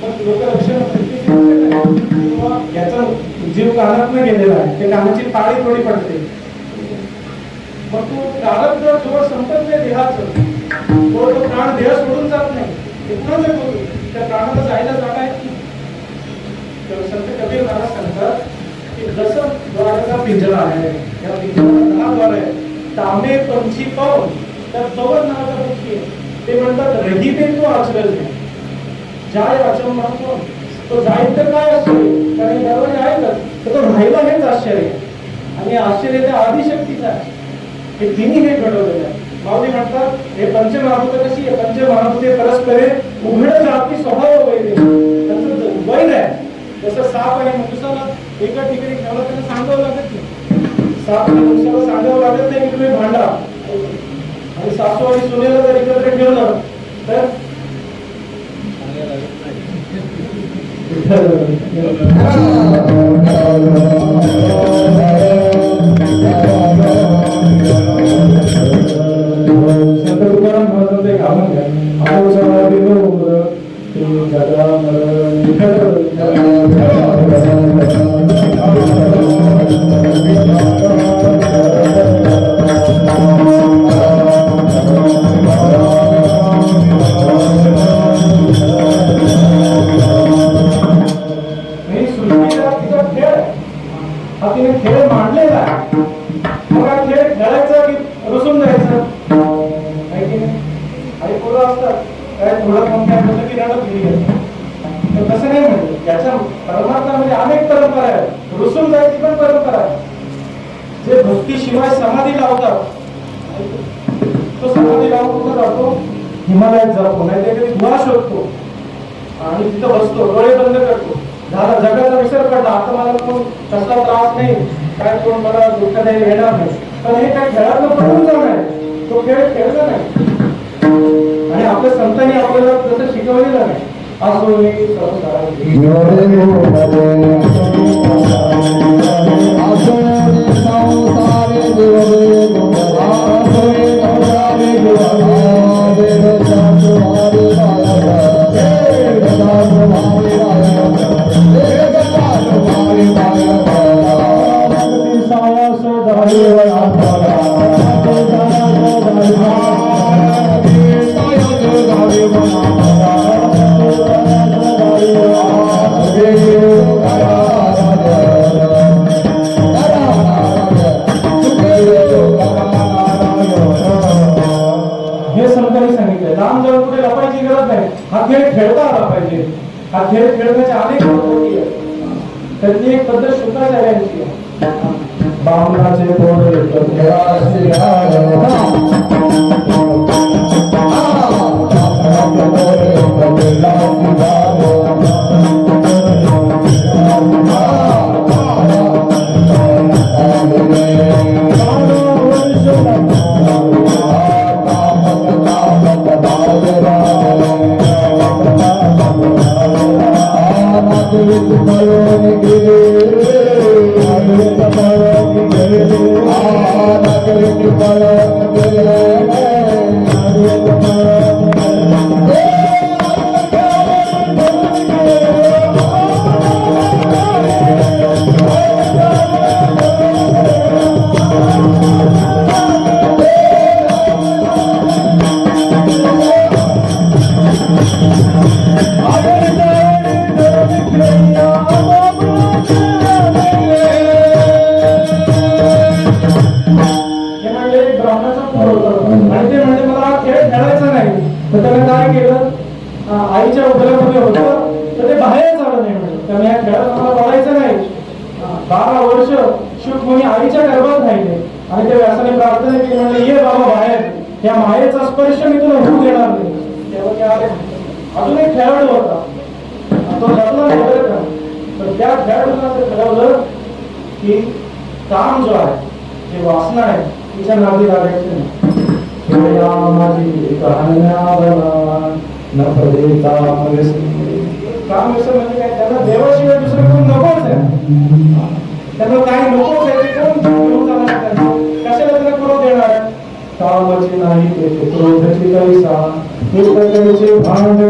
मग लोक लक्षण किंवा याचा जीव कानात नाही गेलेला आहे ते कानाची पाळी थोडी पडते. मग तो प्रारब्ध जेव्हा संपत नाही देहाचं तो प्राण देह सोडून जात नाही. त्या प्राणाला जायला जागा आहे. संत कबीर महाराज सांगतात की जसं द्वाराचा पिंजरा आहे या पिंजऱ्याला 10 द्वार आहे. तांबे पंछी पाहून तर पवन नावाचा पक्षी आहे. ते म्हणतात रहिते तो आचरल जाय वाचन म्हणतो तो जाईल तर काय आश्चर्य कारण दरवाजे आहेतच तर तो राहिला हेच आश्चर्य. आणि आश्चर्य त्या आदिशक्तीचं आहे. हे तिन्ही हे घडवलेलं आहे. माऊली म्हणतात हे पंचमहाभूत कशी आहे? पंचमहाभूते परस्परे उघड जाती स्वभाव वैर. त्यांचं वैर आहे. जसं साप आणि मुंगसाला एका ठिकाणी ठेवला त्यांना सांगावं लागत नाही. साप आणि मुंगसाला सांगावं लागत नाही की तुम्ही भांडा. आणि सासू आणि सुनेला जर एकत्र ठेवलं तर खेळ मांडलेला आहे. मग हा खेळ खेळायचा की रुसून जायचं आणि पोरं असतात काय थोडं मग काय म्हटलं की रडत गेली. तर तसं नाही म्हणलं. याच्या परमार्थामध्ये अनेक परंपरा आहेत. रुसून जायची पण परंपरा आहे. जे भक्तीशिवाय समाधी लावतात तो समाधी लावून कुठं जातो? हिमालयात जातो नाही तर गुहा शोधतो आणि तिथं बसतो डोळे बंद करतो झाला जगाचा विसर पडला, आता मला कोण कसला त्रास नाही, काय कोण मला दुःख नाही येणार नाही. पण हे काय खेळातलं पडून जाणार, तो खेळ खेळला नाही. आणि आपल्या संतांनी आपल्याला जसं शिकवलेलं आहे, असो हे संतांनी सांगितलंय. लांब जाऊन कुठे लपायची गरज नाही, हा खेळ खेळता आला पाहिजे. हा खेळ खेळण्याच्या अनेक पद्धती आहेत. त्यातली एक पद्धत शुक्राचार्यांची आहे. बामणाचे पोर आईच्या उदरामध्ये होतं, तर ते बाहेर आलं नाही म्हणून. त्यामुळे या खेळात मला पडायचं नाही. 12 वर्ष शुकमुनी आईच्या गर्भात राहिले आणि ते व्यासाने प्रार्थना केली, म्हणजे ये बाबा बाहेर, या मायेचा स्पर्श मी तुला होऊ देणार नाही. तेव्हा ते आले. अजून एक खेळाडू होता, तो जगला नाही बरं का, पण त्या खेळाडूला असं ठरवलं की काम जो आहे, जे वासना आहे, तिच्या नादी लागायचं नाही. काम व्यसन म्हणजे काय, त्यांना देवाशिवाय दुसरं कोण नकोच आहे. त्यांना काही नकोच आहे, ते कोण कशाला त्यांना करू देणार. कामाची नाही ते क्रोधाची कैसा, नित्यतेचे भांडे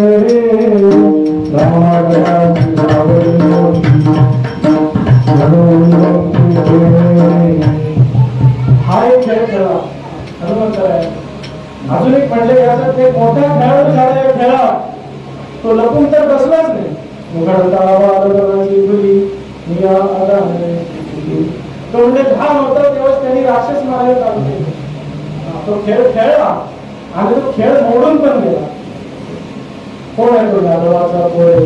हा एक खेळ खेळला हनुमंत आहे. अजून एक म्हणले याचा एक मोठा खेळाडू झाला या खेळात, तो लपून तर बसलाच नाही. तो म्हणजे लहान होता तेव्हा त्यांनी राक्षस मारायला चालू केले. तो खेळ खेळला आणि तो खेळ मोडून पण गेला. कोण आहे तो यादवाचा पोळे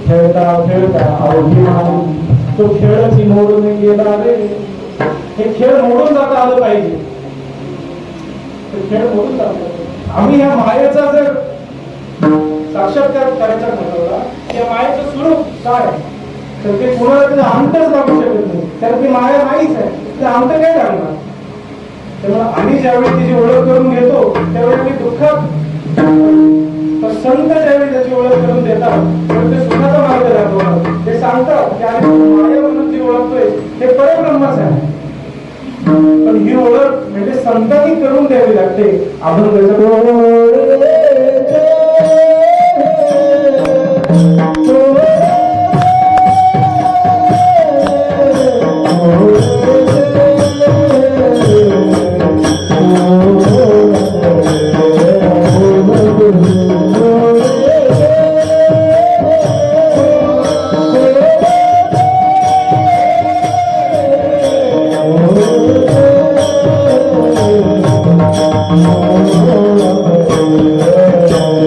खेळता खेळता अवघी मारून तो खेळची मोडून गेला रे. हे खेळ मोडून जाता आलं पाहिजे. खेळ मोडून जातो. आम्ही ह्या मायेचा जर साक्षात्कार करायचा ठरवला, या मायेचं स्वरूप काय, तर ते कोणाला त्याचा अंतच लागू शकत नाही. तर ती माया नाहीच आहे, ते अंत काय लागणार. त्यामुळे आम्ही ज्यावेळी तिची ओळख करून घेतो त्यावेळी आम्ही दुःखात, तर संत ज्यावेळी त्याची ओळख करून देतात त्यावेळी ते सुखाचा मार्ग दाखवतात. ते सांगतात की आम्ही माया म्हणून जी ओळखतोय ते परब्रह्मच आहे. पण ही ओळख म्हणजे संतांनी करून द्यावी लागते. अभंगाचं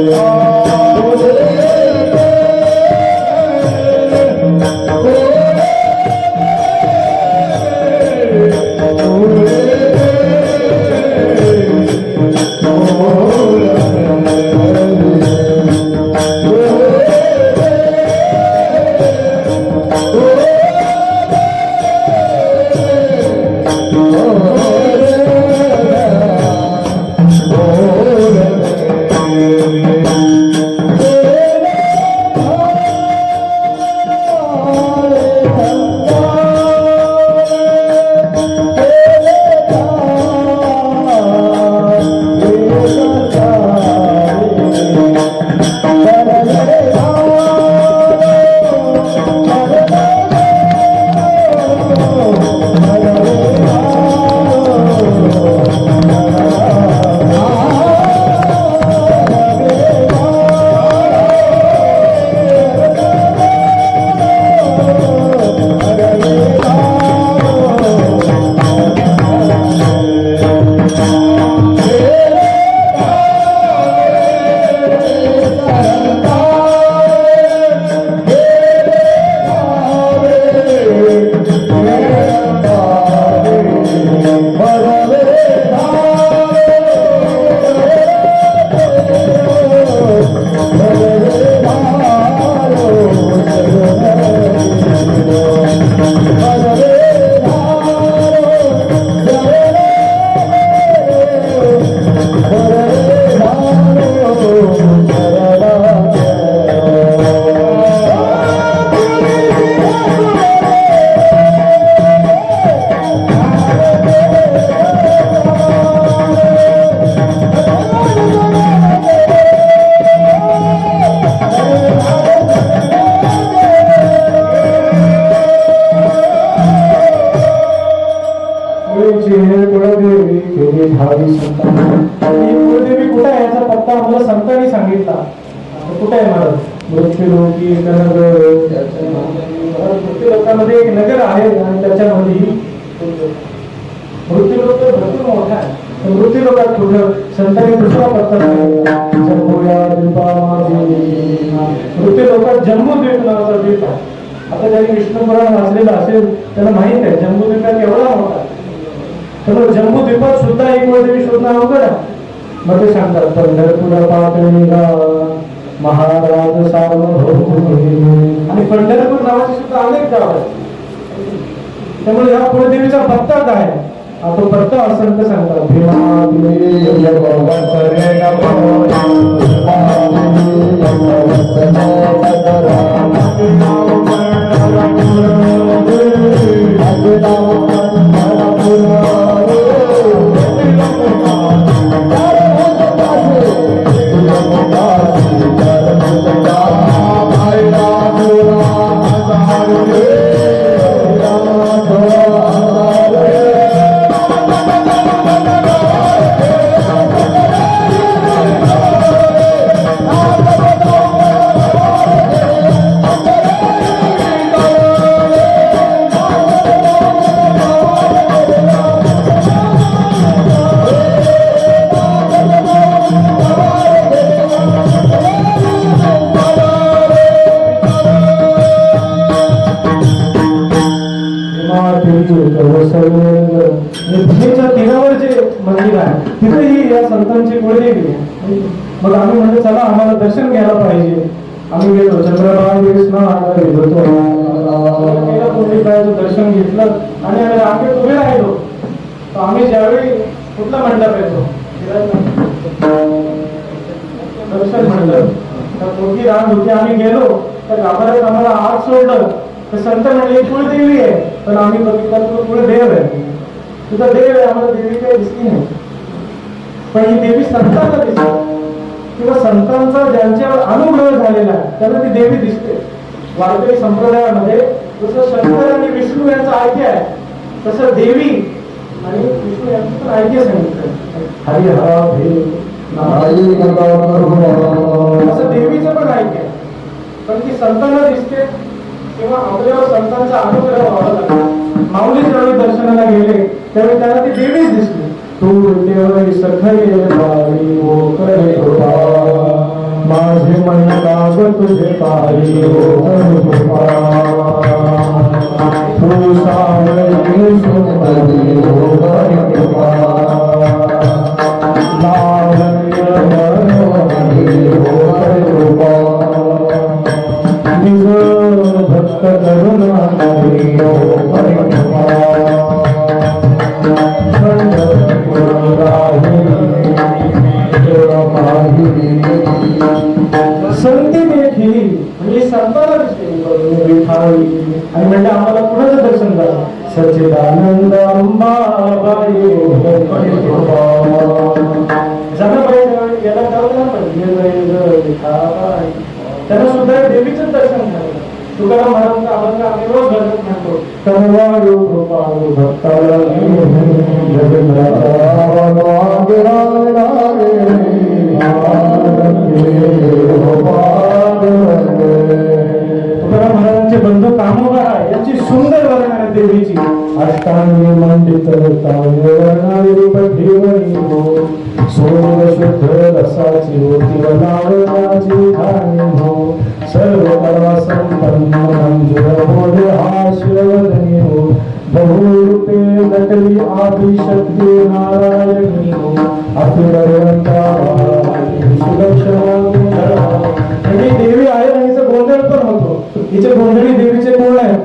Oh कुळदेवी कुठे आहे याचा पत्ता आम्हाला संतांनी सांगितला. कुठे आहे महाराज? मृत्यूलोकी मृत्यू लोकांमध्ये एक नगर आहे आणि त्याच्यामध्ये मृत्यूलोक भरपूर मोठा आहे. मृत्यू लोकात कुठं संतांनी दुसरा पत्ता सांगितला. मृत्यू लोकात जम्बूद्वीप नावाचा द्वीप आहे. आता ज्यांनी विष्णू पुराण वाचलेलं असेल त्याला माहित आहे जम्बूद्वीप एवढा मोठा. तर जम्बूद्वीपात सुद्धा एक कुळदेवी शोधणं अवघड आहे. मग ते सांगतात पंढरपूर पातळीला महाराज सार्वभौम आणि पंढरपूर नावाचे सुद्धा अनेक गाव आहेत. त्यामुळे या कुळदेवीचा पत्ता काय? तो पत्ता असं तर सांगतात तीरावर जे मंदिर आहे तिथेही या संतांची कुळदेवी आहे. मग आम्ही म्हणजे चला आम्हाला दर्शन घ्यायला पाहिजे. आम्ही गेलो चंद्रभागा दर्शन घेतलं आणि आम्ही रांगेत उभे राहिलो. तर आम्ही ज्यावेळी कुठला मंडप येतो दर्शन मंडप तर मोठी रांग होती. आम्ही गेलो तर गाभाऱ्यात आम्हाला आत सोडलं तर संत म्हणले कुळदेवी आहे. पण आम्ही बघितलं तो कुळदेव आहे. तुझा देव आहे. आम्हाला देवी काही दिसली नाही. पण ही देवी संतांना दिसते किंवा संतांचा ज्यांच्यावर अनुग्रह झालेला आहे त्यांना ती देवी दिसते. वारकरी संप्रदायामध्ये जसं शंकर आणि विष्णू यांचं ऐक्य आहे तसं देवी आणि विष्णू यांचं पण ऐक्य सांगितलं. असं देवीचं पण ऐक्य आहे. पण ती संतांना दिसते किंवा आपल्यावर संतांचा अनुग्रह व्हावा लागला. माऊली ज्यावेळी दर्शनाला गेले त्यावेळी त्यांना ती देवीच दिसली. तू देवळी सखये भाई ओ करे कृपा माझे मन लाग तुझे पायी ओ करे कृपा तू सावली सुंदरी ओ करे कृपा लावण्य मनोहरी ओ करे कृपा निज भक्त करुणा हरी ओ करे कृपा संती देखी म्हणजे संतांना दिसते आणि म्हणजे आम्हाला कुणाचं दर्शन झालं सच्चिदानंद अंबाबाई झालं पाहिजे गेला जाऊ ना पण त्यांना सुद्धा या देवीचं दर्शन झालं. तुकाराम महाराजांचा अभंग आम्ही रोज घरात म्हणतो, करवाळू कृपाळू भक्ताला तुकाराम महाराजांचे बंधू कामोबा यांची सुंदर वर्णन आहे देवीची. अष्टांगी मंडित सोड शुद्ध रसाची होती वनावरणाची धानी हो. सर्व कला संपन्न मंजूर बोले हा शिवधनी हो. बहुरूपे नटली आदिशक्ती नारायणी हो. अतिरवंता म्हणजे देवी आहे आणि हिचं गोंधळ पण होतो. हिचे गोंधळी देवीचे कोण आहे?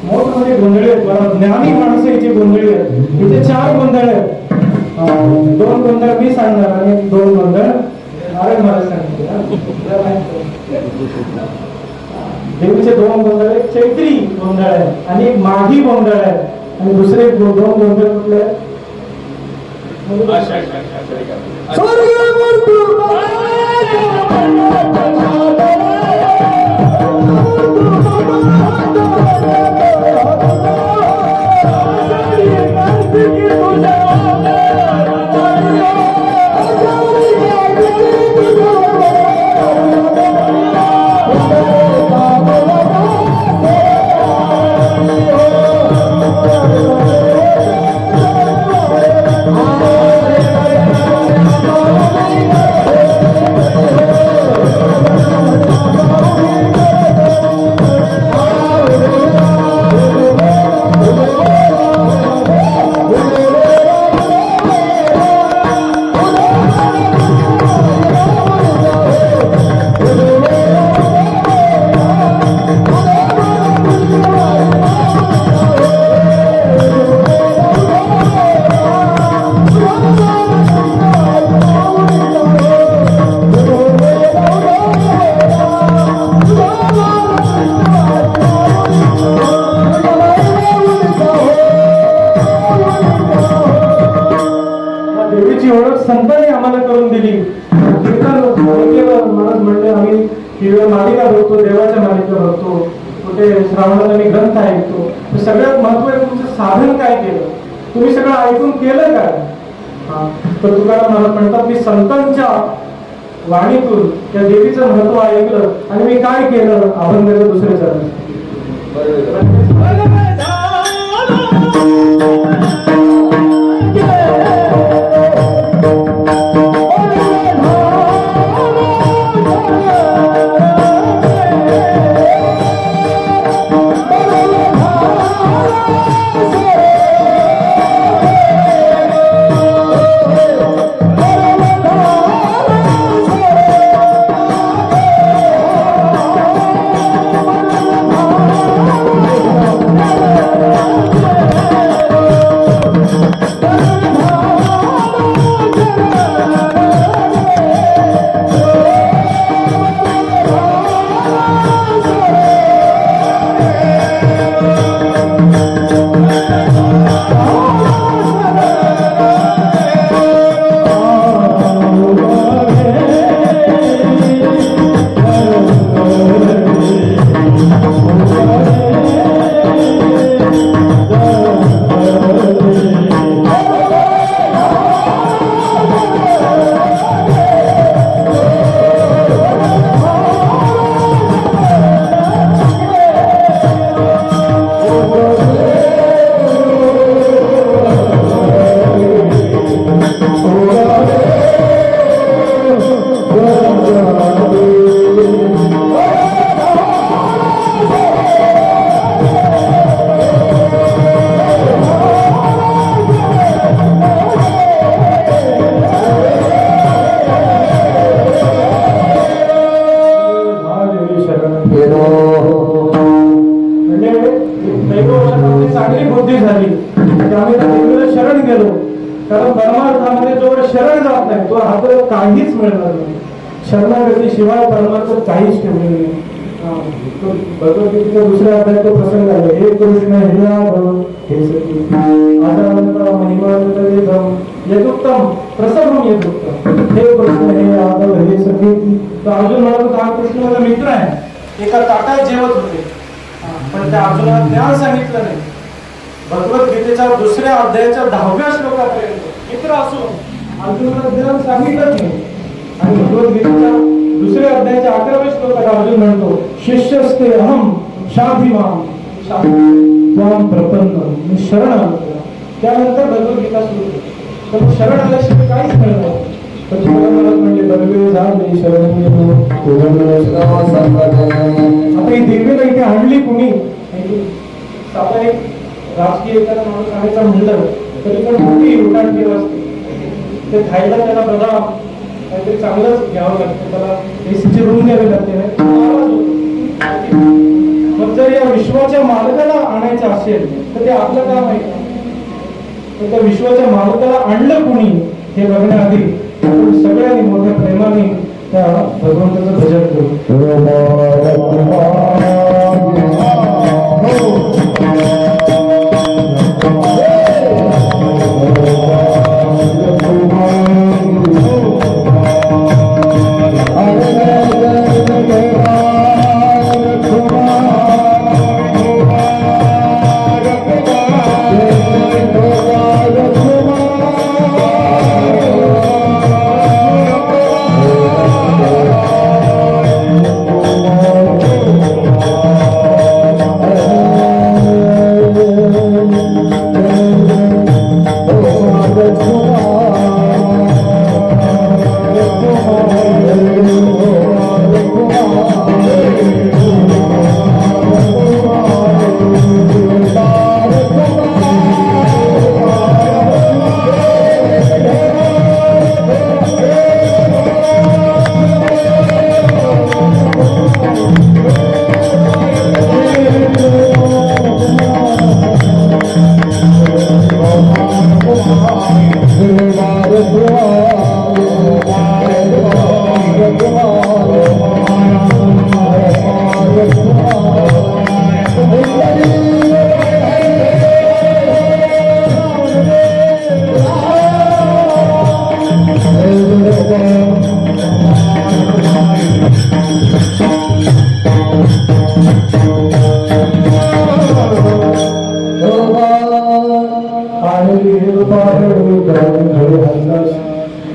मोठमोठे गोंधळे आहेत. ज्ञानी माणसं हिची गोंधळी आहेत. इथे 4 गोंधळ आहेत. 2 गोंधळ मी सांगणार आणि 2 गोंधळ नारद महाराज सांगतील. देवीचे 2 गोंधळ आहेत. चैत्री गोंधळ आहे आणि एक माघी गोंधळ आहे. आणि दुसरे 2 गोंधळ कुठले आहेत? संतांनी आम्हाला करून दिली. म्हणले आम्ही टीव्हीवर मालिका बघतो, देवाच्या मालिका बघतो, कुठे श्रावणात आम्ही ग्रंथ ऐकतो. सगळ्यात महत्व आहे तुमचं साधन काय केलं, तुम्ही सगळं ऐकून केलं काय. तर तुकाराम मला म्हणतात मी संतांच्या वाणीतून त्या देवीचं महत्व ऐकलं आणि मी काय केलं. अभंगाचं दुसरे चरण. तो आता काहीच मिळणार नाही. शरणागती शिवाय परमार्थ काहीच ठेवले नाही. भगवद्गीतेच्या दुसऱ्या अध्यायात तो प्रसंग आहे. हे कृष्ण हे यादव हे सखी आदानंद महिमानंदम यदुक्तम प्रसन्नम यदुक्तम. हे कृष्ण हे यादव हे सखी. तर अर्जुन म्हणत होता हा कृष्ण माझा मित्र आहे. एका ताटात जेवत होते पण त्या अर्जुनाला ज्ञान सांगितलं नाही. भगवद्गीतेच्या दुसऱ्या अध्यायाच्या 10व्या श्लोकापर्यंत मित्र असून अर्जुनाला ज्ञान सांगितलंच नाही. आणि भगवद्गीतेच्या दुसऱ्या अध्यायाच्या 11व्या श्लोकात अर्जुन म्हणतो शिष्यस्ते अहम शाधिमाम त्वाम प्रपन्न. मी शरण आलो. त्यानंतर भगवद्गीता सुरू होते. पण शरण आल्याशिवाय काहीच मिळत नाही. तर तुकाराम म्हणजे बरवे झाले शरण आता ही देवीला इथे आणली कुणी. साधा एक राजकीय एखादा माणूस आणायचा म्हणलं तरी पण मोठी उठाणगी असते. ते खायला त्याला बदाम काहीतरी चांगलंच घ्यावं लागतं. त्याला एसीची रूम द्यावी लागते. मग जर या विश्वाच्या मालकाला आणायचं असेल तर ते आपलं काम आहे का. तर त्या विश्वाच्या मालकाला आणलं कुणी हे बघण्याआधी आपण सगळ्यांनी मोठ्या प्रेमाने त्या भगवंताचं भजन करू.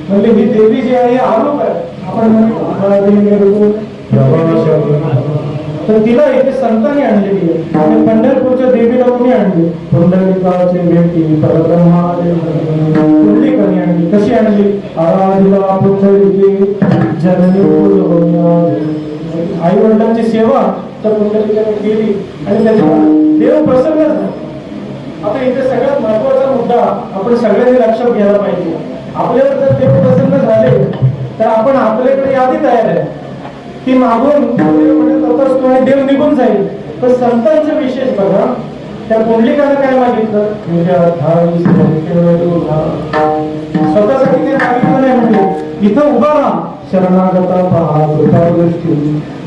म्हणजे ही देवी जी आहे आरोप आहे. आपण तर तिला इथे संतांनी आणलेली आहे. आणि पंढरपूरच्या देवीला कोणी आणली. पुंडलिकाचे भेटी परब्रह्माने पुंडलिकाने आणली. कशी आणली. आराधिला पुंडलिके जननी आई वडिलांची सेवा तर पुंडलिकाने केली आणि त्याच्या देव प्रसन्न झाला. आता इथे सगळ्यात महत्वाचा मुद्दा आपण सगळ्यांनी लक्षात घ्यायला पाहिजे. आपल्यावर जर देव प्रसन्न झाले तर आपण आपल्याकडे यादी तयार आहे ती मागून म्हणत असतो आणि देव निघून जाईल. तर संतांचं विशेष बघा. त्या पुंडलिकानं काय मागितलं. स्वतःसाठी ते मागितलं नाही. म्हणजे इथं उभा राहा. शरणागता पहा कृपा दृष्टी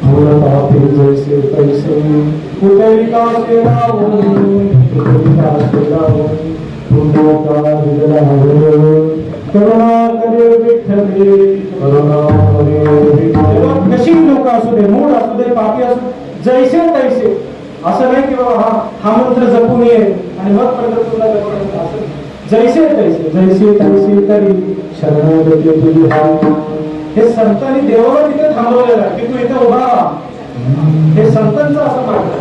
भूलपापी जैसे तैसे पुंडलिका सेवा करुणा करे विठ्ठले करुणा करे. कशी लोक असू दे मूळ असू दे पापी असू जैसे तैसे. असं नाही की बाबा हा मंत्र जपून ये आणि मग पंढरपूरला असं. जैसे तैसे जैसे तैसे तरी शरणागती तुझी. हे संतांनी देवाला तिथे थांबवलेलं आहे की तू इथे उभा राहा. हे संतांचं असं मागणं.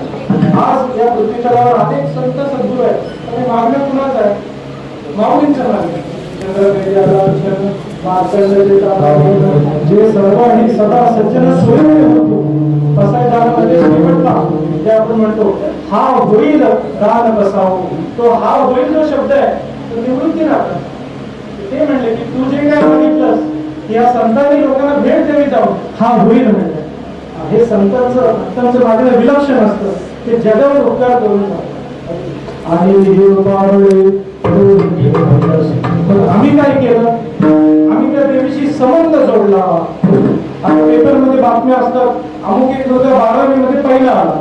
आज या पृथ्वीतलावर अनेक संत सद्गुरू आहेत आणि मागणं कुणाचं आहे. माऊलींचं मागणं. जे सर्व आणि सदा सज्जन सोयीने होतो ते आपण म्हणतो हा होईल रान बसावो. तो हा होईल जो शब्द आहे तो निवृत्ती राहतात. ते म्हणले की तू जे काय मागितलंस या संतांनी लोकांना भेट द्यावी जाऊन हा होईल म्हणलं. हे संतांचं मागणं विलक्षण असतं. ते जगावर उपकार करून आणि आम्ही काय केलं. आम्ही त्या देवीशी आता पेपरमध्ये बातम्या असतात, अमुक एक मुलगा 12वी मध्ये पहिला आला,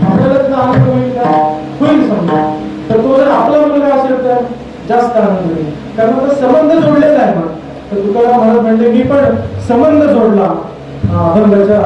आपल्याला त्याचा आनंद होईल का? होईल समजा. तर तो जर आपला मुलगा असेल तर जास्त आनंद होईल, कारण आता संबंध जोडलेला आहे ना. तर तुकाराम महाराज म्हणले मी पण संबंध जोडला अभंगाच्या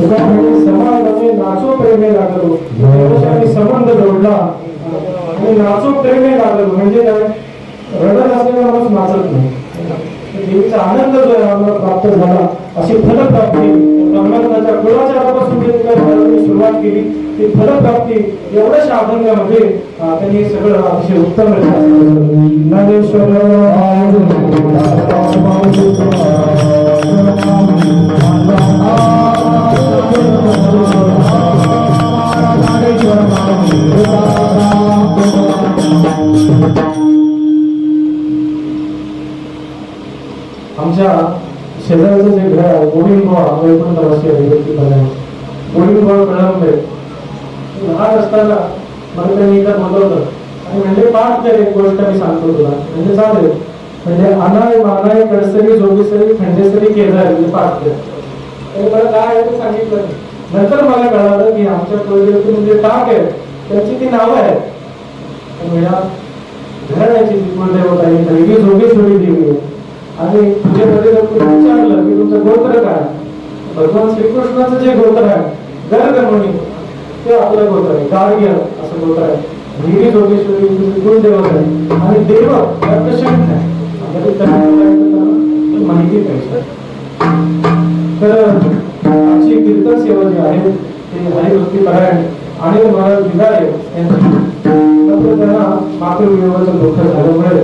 समाजाने नाचो प्रेमे लागलो संबंध जोडला आणि नाचो प्रेमे लागलो म्हणजे काय रडत असलेला माणूस नाचत नाही. देवीचा आनंद जो आहे आम्हाला प्राप्त झाला अशी फलप्राप्ती रंगनाथाच्या कुळाचारापासून सुरुवात केली ती फलप्राप्ती एवढ्याशा अभंगामध्ये त्यांनी सगळं अतिशय उत्तम ज्ञानेश्वर आमच्या शेजारचं जे घर आहे गोविंदबुवा गोविंदबुवा कळंबे लहान असताना मला त्यांनी एकदा बोलवलं आणि म्हणजे पाठ कर एक गोष्ट मी सांगतो तुला म्हणजे चालेल म्हणजे अनाय मानाय कडसरी जोगेसरी खंडेसरी केदार म्हणजे पाठ कर. त्यांनी मला काय आहे ते सांगितलं. नंतर मला कळालं की आमच्या कुलदेवते म्हणजे टाक आहे त्यांची ती नावं आहेत. घराण्याची जी कुलदेवता आहे दैवी जोगेश्वरी देवी आहे आणि पूजेमध्ये जर तुम्ही विचारलं की तुमचं गोत्र काय भगवान श्रीकृष्णाचं जे गोत्र आहे गर्गमुनी ते आपलं गोत्र आहे. गार्ग्य असं गोत्र आहे. देवी जोगेश्वरी कुलदेवता आहे आणि देव दत्तशंख आहे माहिती पाहिजे. तर आमची कीर्तन सेवा जी आहे ती हरिभक्ती परायण आणि महाराज विदारे यांची त्यांना मातृवियोगाचं दुःख झाल्यामुळे